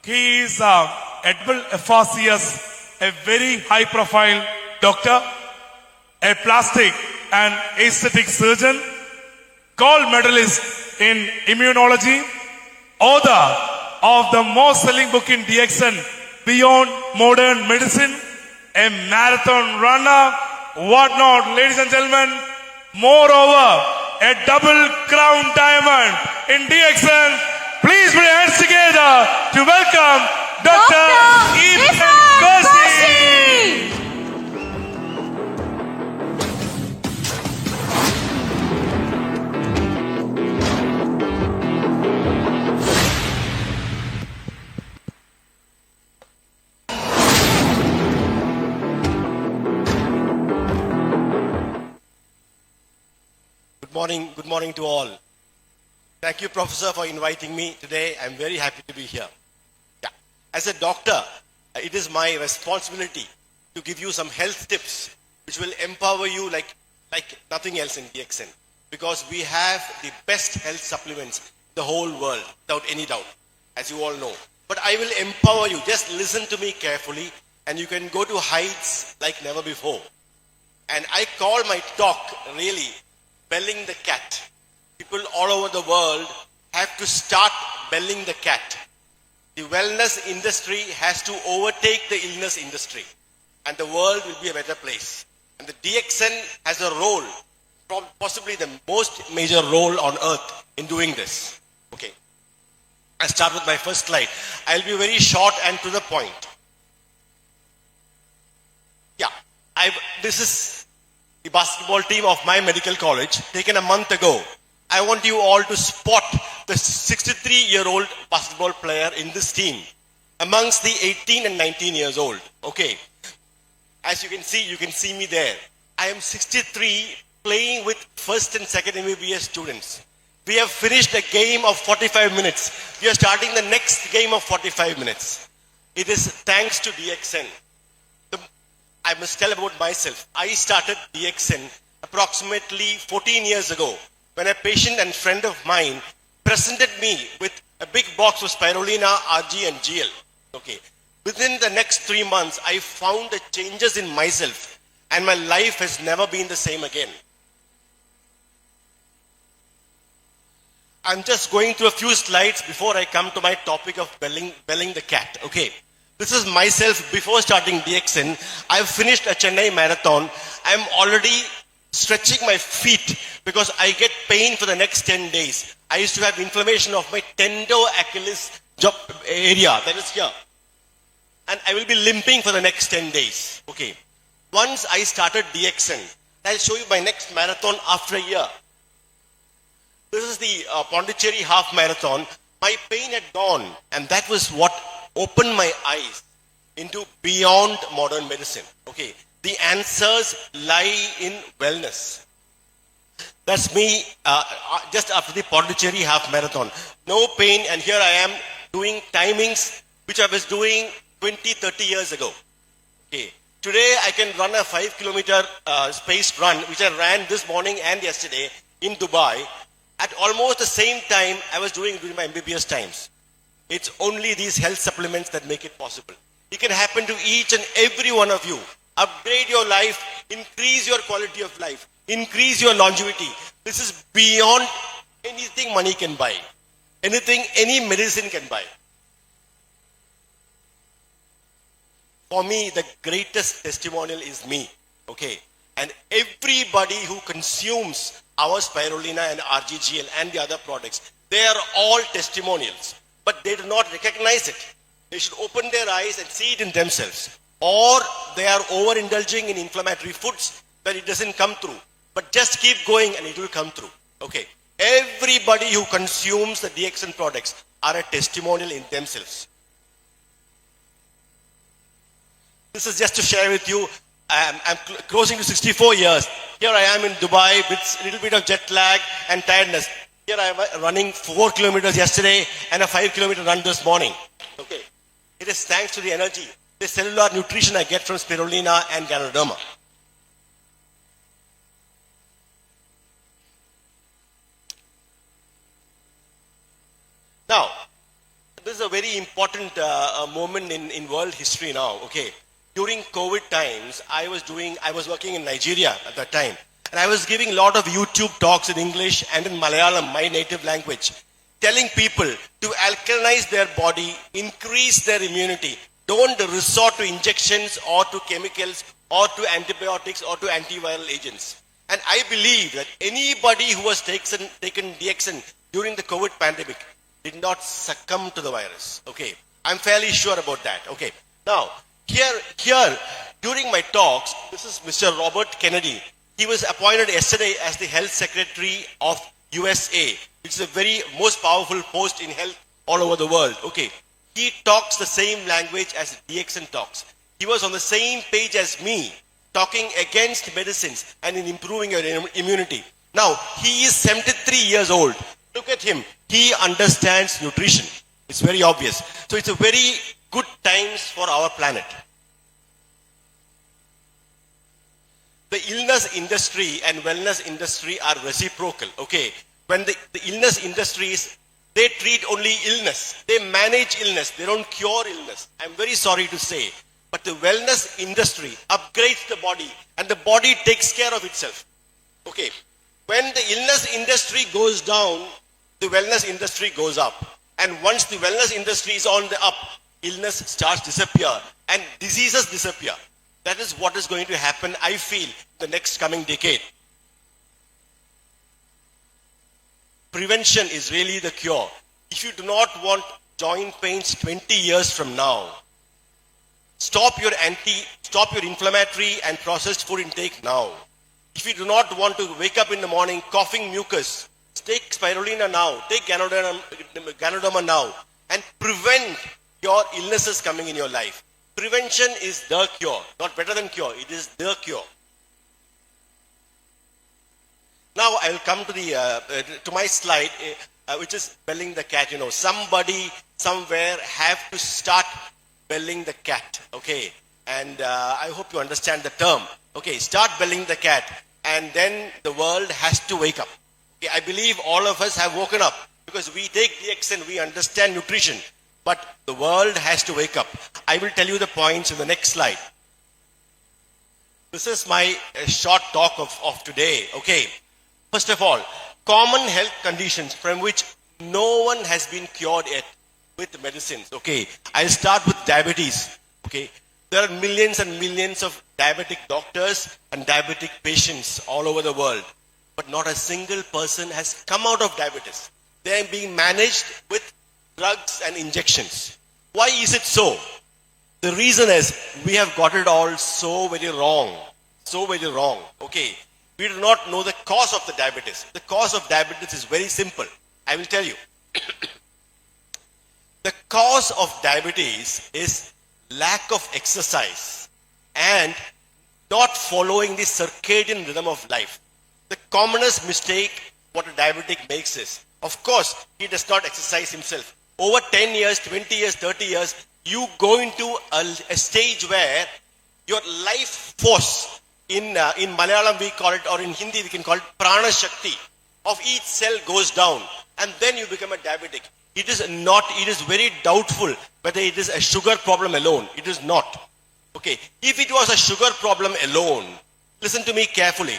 He is Edward FRCS, a very high profile doctor, a plastic and aesthetic surgeon, gold medalist in immunology, author of the most selling book in Dxn Beyond Modern Medicine, a marathon runner, whatnot, ladies and gentlemen. Moreover, a double crown diamond in Dxn. Please put your hands together to welcome Dr. Eapen Koshy. Good morning to all. Thank you, Professor, for inviting me today. I'm very happy to be here. Yeah. As a doctor, it is my responsibility to give you some health tips which will empower you like nothing else in Dxn, because we have the best health supplements in the whole world, without any doubt, as you all know. But I will empower you. Just listen to me carefully, and you can go to heights like never before. And I call my talk really belling the cat. People all over the world have to start belling the cat. The wellness industry has to overtake the illness industry, and the world will be a better place. And the Dxn has a role, possibly the most major role on earth in doing this. Okay. I'll start with my first slide. I'll be very short and to the point. Yeah, this is the basketball team of my medical college, taken a month ago. I want you all to spot the 63-year-old basketball player in this team amongst the 18 and 19 years old. Okay. As you can see me there. I am 63 playing with first and second MBBS students. We have finished a game of 45 minutes. We are starting the next game of 45 minutes. It is thanks to Dxn. I must tell about myself. I started Dxn approximately 14 years ago, when a patient and friend of mine presented me with a big box of spirulina, RG and GL. Okay. Within the next 3 months, I found the changes in myself, and my life has never been the same again. I'm just going through a few slides before I come to my topic of belling the cat. Okay. This is myself before starting Dxn. I've finished a Chennai marathon. I'm already stretching my feet because I get pain for the next 10 days. I used to have inflammation of my tendo Achilles area, that is here. And I will be limping for the next 10 days. Okay. Once I started Dxn, I'll show you my next marathon after a year. This is the Pondicherry half marathon. My pain had gone, and that was what opened my eyes into beyond modern medicine. Okay. The answers lie in wellness. That's me just after the Pondicherry half marathon. No pain, and here I am doing timings which I was doing 20, 30 years ago. Okay. Today I can run a 5-kilometer spaced run, which I ran this morning and yesterday in Dubai at almost the same time I was doing during my MBBS times. It's only these health supplements that make it possible. It can happen to each and every one of you. Upgrade your life, increase your quality of life, increase your longevity. This is beyond anything money can buy, anything any medicine can buy. For me, the greatest testimonial is me. Okay. And everybody who consumes our spirulina and RGGL and the other products, they are all testimonials. But they do not recognize it. They should open their eyes and see it in themselves. Or they are overindulging in inflammatory foods that it doesn't come through. But just keep going and it will come through. Okay. Everybody who consumes the Dxn products are a testimonial in themselves. This is just to share with you. I'm closing to 64 years. Here I am in Dubai with a little bit of jet lag and tiredness. Here I am running 4 kilometers yesterday and a 5-kilometer run this morning. Okay. It is thanks to the energy, the cellular nutrition I get from Spirulina and Ganoderma. Now, this is a very important moment in world history now. Okay, during COVID times, I was working in Nigeria at that time, and I was giving a lot of YouTube talks in English and in Malayalam, my native language, telling people to alkalinize their body, increase their immunity. Don't resort to injections or to chemicals or to antibiotics or to antiviral agents. And I believe that anybody who was taken Dxn during the COVID pandemic did not succumb to the virus. Okay, I'm fairly sure about that. Okay, now here during my talks, this is Mr. Robert Kennedy. He was appointed yesterday as the Health Secretary of USA, which is a very most powerful post in health all over the world. Okay, he talks the same language as Dxn talks. He was on the same page as me, talking against medicines and in improving your immunity. Now, he is 73 years old. Look at him. He understands nutrition. It's very obvious. So it's a very good times for our planet. The illness industry and wellness industry are reciprocal. Okay, when the illness industries, they treat only illness. They manage illness. They don't cure illness. I'm very sorry to say. But the wellness industry upgrades the body and the body takes care of itself. Okay, when the illness industry goes down, the wellness industry goes up. And once the wellness industry is on the up, illness starts to disappear and diseases disappear. That is what is going to happen, I feel, the next coming decade. Prevention is really the cure. If you do not want joint pains 20 years from now, stop your inflammatory and processed food intake now. If you do not want to wake up in the morning coughing mucus, take spirulina now, take Ganoderma now, and prevent your illnesses coming in your life. Prevention is the cure, not better than cure, it is the cure. Now I will come to my slide, which is belling the cat. You know, somebody somewhere have to start belling the cat. Okay, and I hope you understand the term. Okay, start belling the cat, and then the world has to wake up. Okay, I believe all of us have woken up because we take Dxn, we understand nutrition, but the world has to wake up. I will tell you the points in the next slide. This is my short talk of today. Okay, first of all, common health conditions from which no one has been cured yet with medicines. Okay, I'll start with diabetes. Okay, there are millions and millions of diabetic doctors and diabetic patients all over the world, but not a single person has come out of diabetes. They are being managed with drugs and injections. Why is it so? The reason is we have got it all so very wrong. So very wrong. Okay, we do not know the cause of the diabetes. The cause of diabetes is very simple. I will tell you. The cause of diabetes is lack of exercise and not following the circadian rhythm of life. The commonest mistake what a diabetic makes is, of course, he does not exercise himself. Over 10 years, 20 years, 30 years, you go into a stage where your life force, in Malayalam we call it, or in Hindi we can call it prana shakti, of each cell goes down, and then you become a diabetic. It is very doubtful whether it is a sugar problem alone. It is not. Okay, if it was a sugar problem alone, listen to me carefully.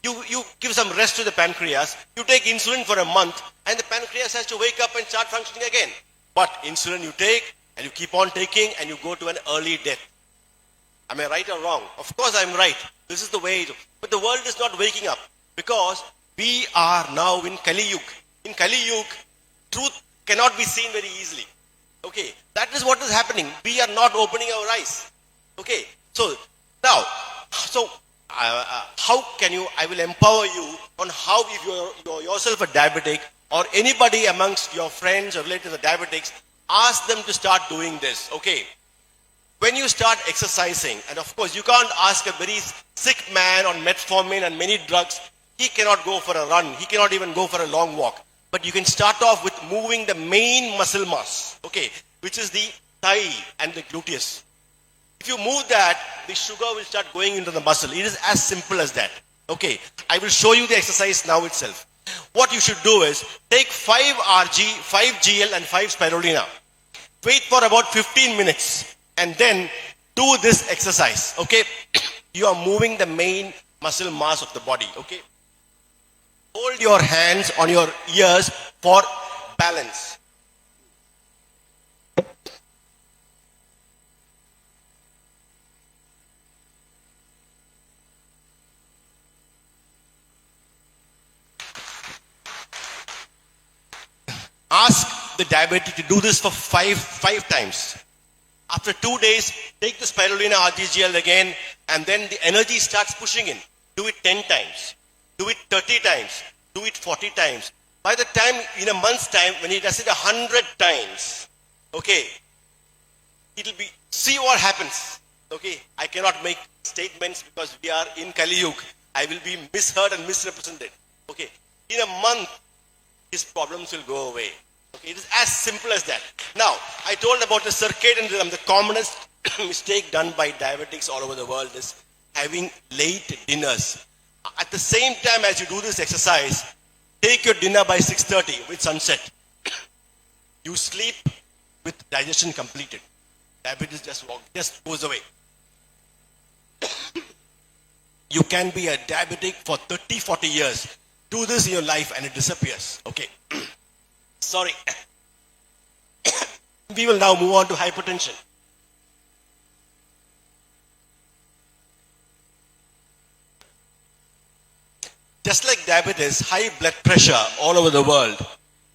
You give some rest to the pancreas, you take insulin for a month, and the pancreas has to wake up and start functioning again. But insulin you take, and you keep on taking, and you go to an early death. Am I right or wrong? Of course I'm right. This is the way it is. But the world is not waking up, because we are now in Kali Yuga. In Kali Yuga, truth cannot be seen very easily. Okay, that is what is happening. We are not opening our eyes. Okay, so now, how can you, I will empower you on how, if you're yourself a diabetic or anybody amongst your friends or relatives are diabetics, ask them to start doing this. Okay, when you start exercising, and of course you can't ask a very sick man on metformin and many drugs, he cannot go for a run, he cannot even go for a long walk. But you can start off with moving the main muscle mass, okay, which is the thigh and the gluteus. If you move that, the sugar will start going into the muscle. It is as simple as that. Okay, I will show you the exercise now itself. What you should do is take 5 Rg, 5 Gl and 5 spirulina. Wait for about 15 minutes and then do this exercise, okay? You are moving the main muscle mass of the body, okay? Hold your hands on your ears for balance. Ask the diabetic to do this for five times. After 2 days, take the spirulina RGGL again, and then the energy starts pushing in. Do it 10 times. Do it 30 times. Do it 40 times. By the time, in a month's time, when he does it 100 times, okay, it'll be, see what happens. Okay, I cannot make statements because we are in Kali Yuga. I will be misheard and misrepresented. Okay, in a month, his problems will go away. Okay, it is as simple as that. Now, I told about the circadian rhythm. The commonest mistake done by diabetics all over the world is having late dinners. At the same time as you do this exercise, take your dinner by 6:30 with sunset. You sleep with digestion completed. Diabetes just goes away. You can be a diabetic for 30, 40 years. Do this in your life and it disappears. Okay. Sorry. We will now move on to hypertension. Just like diabetes, high blood pressure all over the world.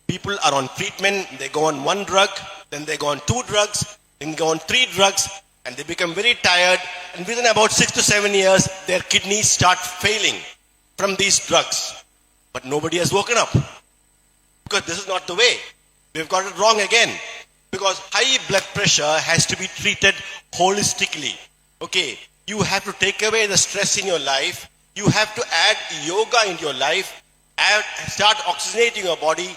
People are on treatment, they go on one drug, then they go on 2 drugs, then go on 3 drugs, and they become very tired, and within about 6 to 7 years, their kidneys start failing from these drugs. But nobody has woken up. Because this is not the way. We've got it wrong again. Because high blood pressure has to be treated holistically. Okay, you have to take away the stress in your life. You have to add yoga into your life. Start oxygenating your body.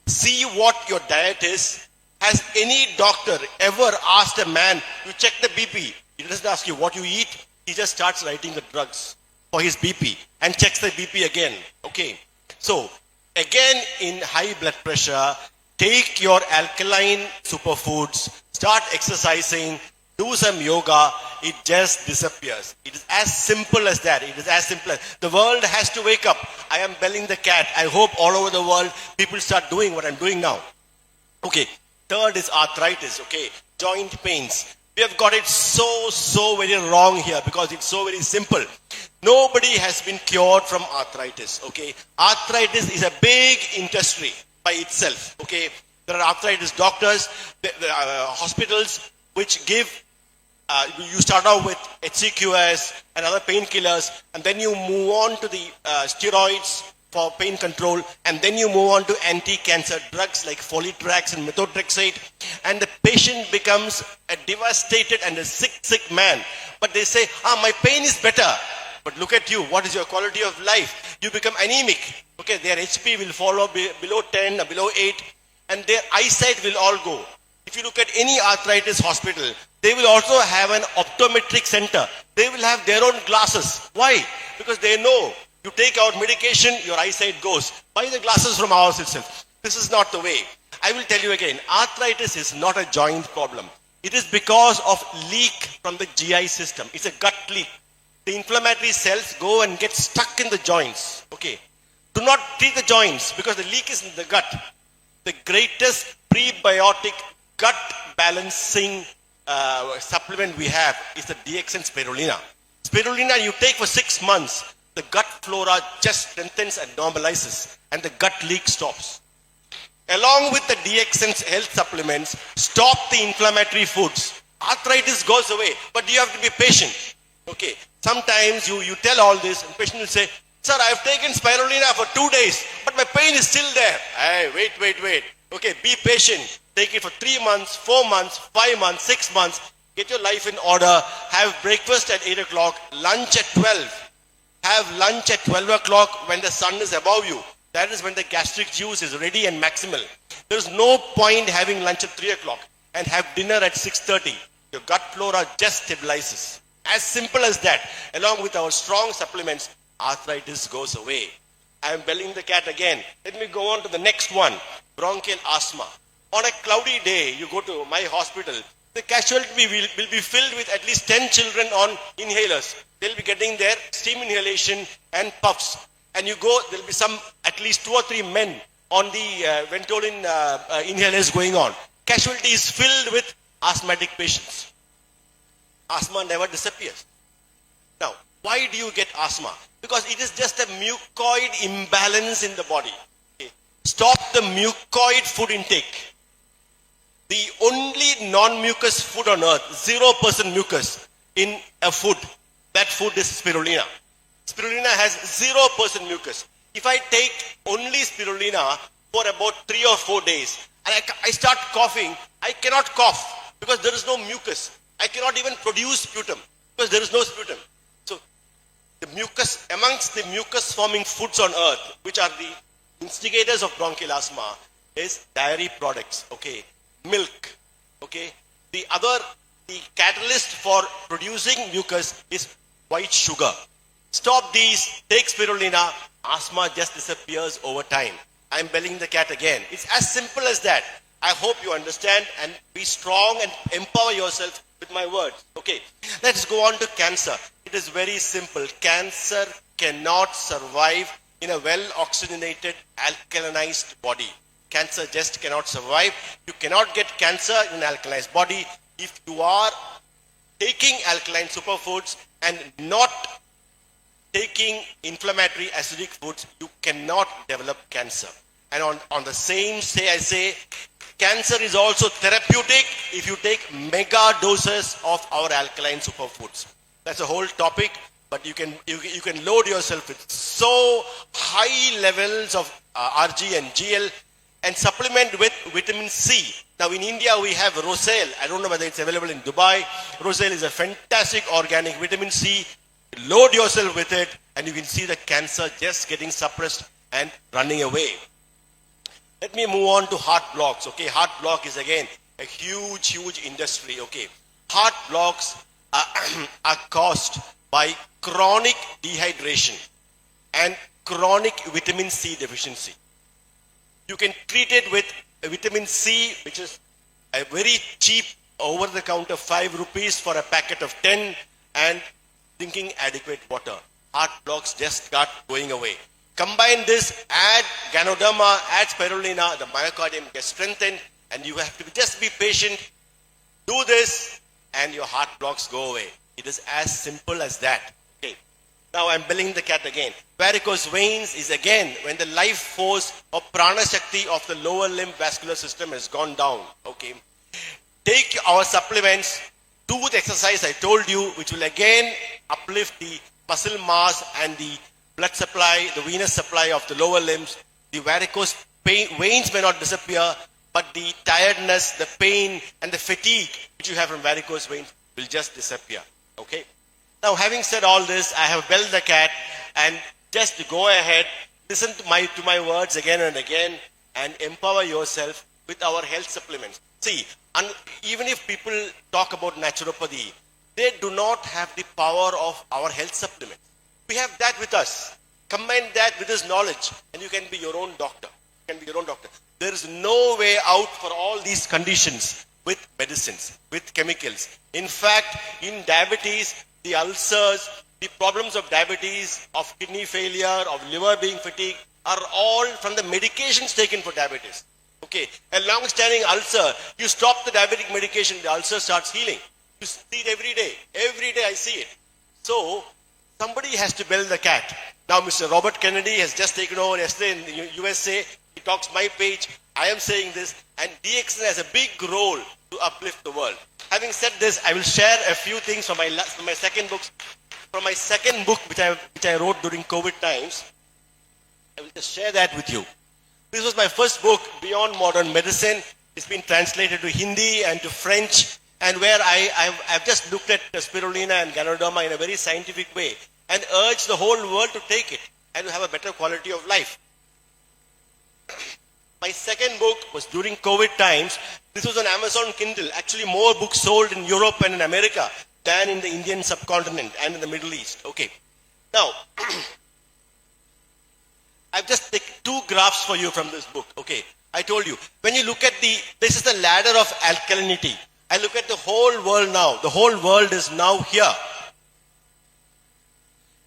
See what your diet is. Has any doctor ever asked a man to check the BP? He doesn't ask you what you eat. He just starts writing the drugs for his BP and checks the BP again. Okay. So, again in high blood pressure, take your alkaline superfoods, start exercising, do some yoga, it just disappears. It is as simple as that. It is as simple as, the world has to wake up. I am belling the cat. I hope all over the world people start doing what I'm doing now. Okay, third is arthritis, okay, joint pains. We have got it so very wrong here because it's so very simple. Nobody has been cured from arthritis, okay. Arthritis is a big industry by itself, okay. There are arthritis doctors, hospitals which give, you start out with HCQS and other painkillers, and then you move on to the steroids for pain control, and then you move on to anti-cancer drugs like folitrax and methotrexate, and the patient becomes a devastated and a sick man. But they say, my pain is better. But look at you, what is your quality of life? You become anemic. Okay, their HP will fall below 10 or below 8, and their eyesight will all go. If you look at any arthritis hospital, they will also have an optometric center. They will have their own glasses. Why? Because they know you take out medication, your eyesight goes. Buy the glasses from ours itself. This is not the way. I will tell you again, arthritis is not a joint problem. It is because of leak from the GI system. It's a gut leak. The inflammatory cells go and get stuck in the joints. Okay. Do not treat the joints because the leak is in the gut. The greatest prebiotic gut balancing supplement we have is the Dxn Spirulina. Spirulina you take for 6 months. The gut flora just strengthens and normalizes, and the gut leak stops. Along with the Dxn health supplements, stop the inflammatory foods. Arthritis goes away, but you have to be patient. Okay, sometimes you tell all this, and the patient will say, sir, I have taken spirulina for 2 days, but my pain is still there. Hey, wait. Okay, be patient. Take it for 3 months, 4 months, 5 months, 6 months. Get your life in order. Have breakfast at 8 o'clock, lunch at 12. Have lunch at 12 o'clock when the sun is above you. That is when the gastric juice is ready and maximal. There is no point having lunch at 3 o'clock and have dinner at 6:30. Your gut flora just stabilizes. As simple as that. Along with our strong supplements, arthritis goes away. I am belling the cat again. Let me go on to the next one. Bronchial asthma. On a cloudy day, you go to my hospital, the casualty will be filled with at least 10 children on inhalers. They'll be getting their steam inhalation and puffs. And you go, there'll be some, at least 2 or 3 men on the Ventolin inhalers going on. Casualty is filled with asthmatic patients. Asthma never disappears. Now, why do you get asthma? Because it is just a mucoid imbalance in the body. Okay. Stop the mucoid food intake. The only non-mucus food on earth, 0% mucus in a food, that food is spirulina. Spirulina has 0% mucus. If I take only spirulina for about 3 or 4 days and I start coughing, I cannot cough because there is no mucus. I cannot even produce sputum because there is no sputum. So the mucus, amongst the mucus forming foods on earth, which are the instigators of bronchial asthma, is dairy products, okay, milk, okay. The catalyst for producing mucus is white sugar. Stop these, take spirulina, asthma just disappears over time. I'm belling the cat again. It's as simple as that. I hope you understand and be strong and empower yourself with my words. Okay, let's go on to cancer. It is very simple. Cancer cannot survive in a well-oxygenated, alkalinized body. Cancer just cannot survive. You cannot get cancer in an alkalized body if you are taking alkaline superfoods and not taking inflammatory acidic foods. You cannot develop cancer. And on the same I say, cancer is also therapeutic if you take mega doses of our alkaline superfoods. That's a whole topic, but you can load yourself with so high levels of Rg and Gl and supplement with vitamin C. Now in India we have Rosale. I don't know whether it's available in Dubai. Rosale is a fantastic organic vitamin C. Load yourself with it and you can see the cancer just getting suppressed and running away. Let me move on to heart blocks. Okay, heart block is again a huge industry. Okay, heart blocks are caused by chronic dehydration and chronic vitamin C deficiency. You can treat it with vitamin C, which is a very cheap over-the-counter 5 rupees for a packet of 10, and drinking adequate water. Heart blocks just start going away. Combine this, add Ganoderma, add Spirulina, the myocardium gets strengthened, and you have to just be patient. Do this, and your heart blocks go away. It is as simple as that. Okay. Now I'm belling the cat again. Varicose veins is again when the life force or prana shakti of the lower limb vascular system has gone down. Okay. Take our supplements, do the exercise I told you, which will again uplift the muscle mass and the blood supply, the venous supply of the lower limbs. The varicose veins may not disappear, but the tiredness, the pain, and the fatigue which you have from varicose veins will just disappear. Okay. Now, having said all this, I have belled the cat, and just to go ahead, listen to my words again and again, and empower yourself with our health supplements. See, even if people talk about naturopathy, they do not have the power of our health supplements. We have that with us. Combine that with this knowledge, and you can be your own doctor. You can be your own doctor. There is no way out for all these conditions with medicines, with chemicals. In fact, in diabetes, the ulcers, the problems of diabetes, of kidney failure, of liver being fatigued, are all from the medications taken for diabetes. Okay, a long-standing ulcer, you stop the diabetic medication, the ulcer starts healing. You see it every day. Every day I see it. So, somebody has to bell the cat. Now, Mr. Robert Kennedy has just taken over yesterday in the USA. He talks my page. I am saying this. And Dxn has a big role to uplift the world. Having said this, I will share a few things from my second book. From my second book, which I wrote during COVID times. I will just share that with you. This was my first book, Beyond Modern Medicine. It's been translated to Hindi and to French. And where I've just looked at Spirulina and Ganoderma in a very scientific way and urged the whole world to take it and to have a better quality of life. My second book was during COVID times. This was on Amazon Kindle. Actually, more books sold in Europe and in America than in the Indian subcontinent and in the Middle East. Okay. Now, I've just taken 2 graphs for you from this book. Okay. I told you. When you look at this is the ladder of alkalinity. I look at the whole world now. The whole world is now here.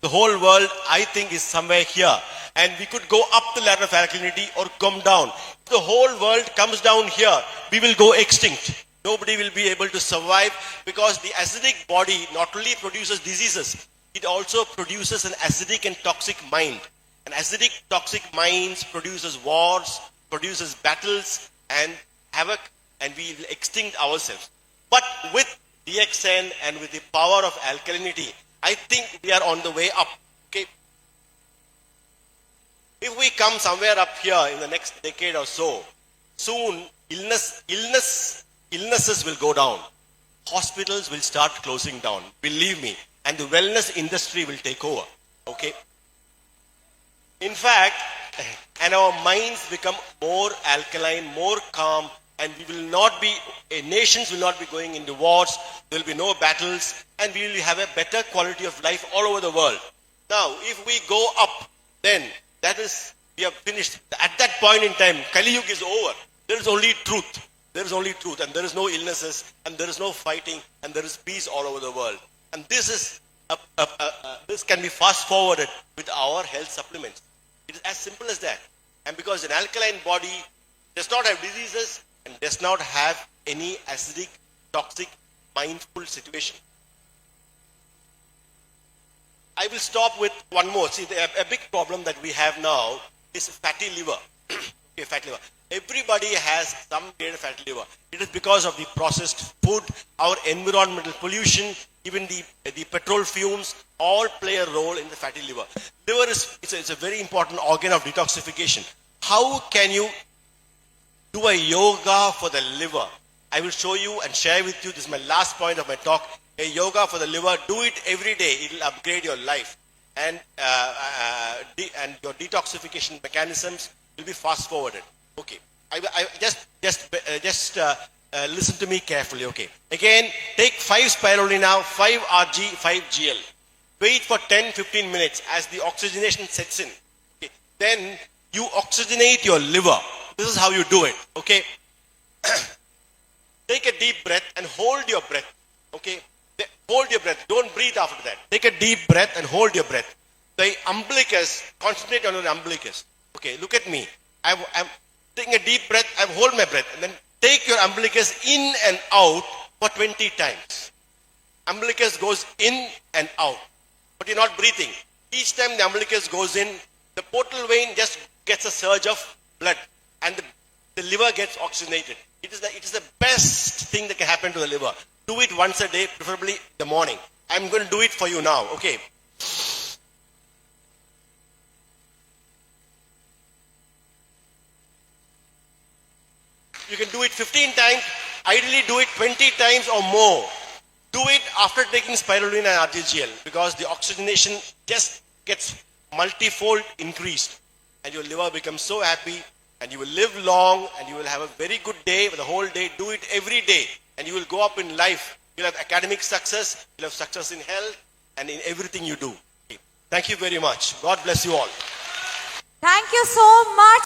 The whole world, I think, is somewhere here. And we could go up the ladder of alkalinity or come down. If the whole world comes down here, we will go extinct. Nobody will be able to survive because the acidic body not only produces diseases, it also produces an acidic and toxic mind. An acidic, toxic mind produces wars, produces battles and havoc, and we will extinct ourselves. But with Dxn and with the power of alkalinity, I think we are on the way up. Okay. If we come somewhere up here in the next decade or so, soon illnesses will go down. Hospitals will start closing down. Believe me. And the wellness industry will take over. Okay. In fact, and our minds become more alkaline, more calm, and we will not be, nations will not be going into wars, there will be no battles, and we will have a better quality of life all over the world. Now, if we go up, then that is, we have finished. At that point in time, Kali Yuga is over. There is only truth. There is only truth, and there is no illnesses, and there is no fighting, and there is peace all over the world. And this is, this can be fast forwarded with our health supplements. It is as simple as that. And because an alkaline body does not have diseases and does not have any acidic, toxic, mindful situation. I will stop with one more. See, a big problem that we have now is fatty liver. Okay, fatty liver. Everybody has some grade of fatty liver. It is because of the processed food, our environmental pollution, even the petrol fumes, all play a role in the fatty liver. Liver is a very important organ of detoxification. How can you do a yoga for the liver? I will show you and share with you, this is my last point of my talk, a yoga for the liver. Do it every day. It will upgrade your life. And your detoxification mechanisms will be fast forwarded. Okay. Just listen to me carefully. Okay. Again, take 5 spirulina, 5 Rg, 5 Gl. Wait for 10-15 minutes as the oxygenation sets in. Okay. Then you oxygenate your liver. This is how you do it. Okay. Take a deep breath and hold your breath. Okay. Hold your breath. Don't breathe after that. Take a deep breath and hold your breath. The umbilicus, concentrate on your umbilicus. Okay. Look at me. I'm taking a deep breath. I hold my breath. And then take your umbilicus in and out for 20 times. Umbilicus goes in and out. But you're not breathing. Each time the umbilicus goes in, the portal vein just gets a surge of blood. And the liver gets oxygenated. It is the best thing that can happen to the liver. Do it once a day, preferably in the morning. I'm going to do it for you now. Okay. You can do it 15 times. Ideally do it 20 times or more. Do it after taking spirulina and RGGL because the oxygenation just gets multifold increased. And your liver becomes so happy and you will live long and you will have a very good day, the whole day. Do it every day and you will go up in life. You'll have academic success, you'll have success in health and in everything you do. Okay. Thank you very much. God bless you all. Thank you so much.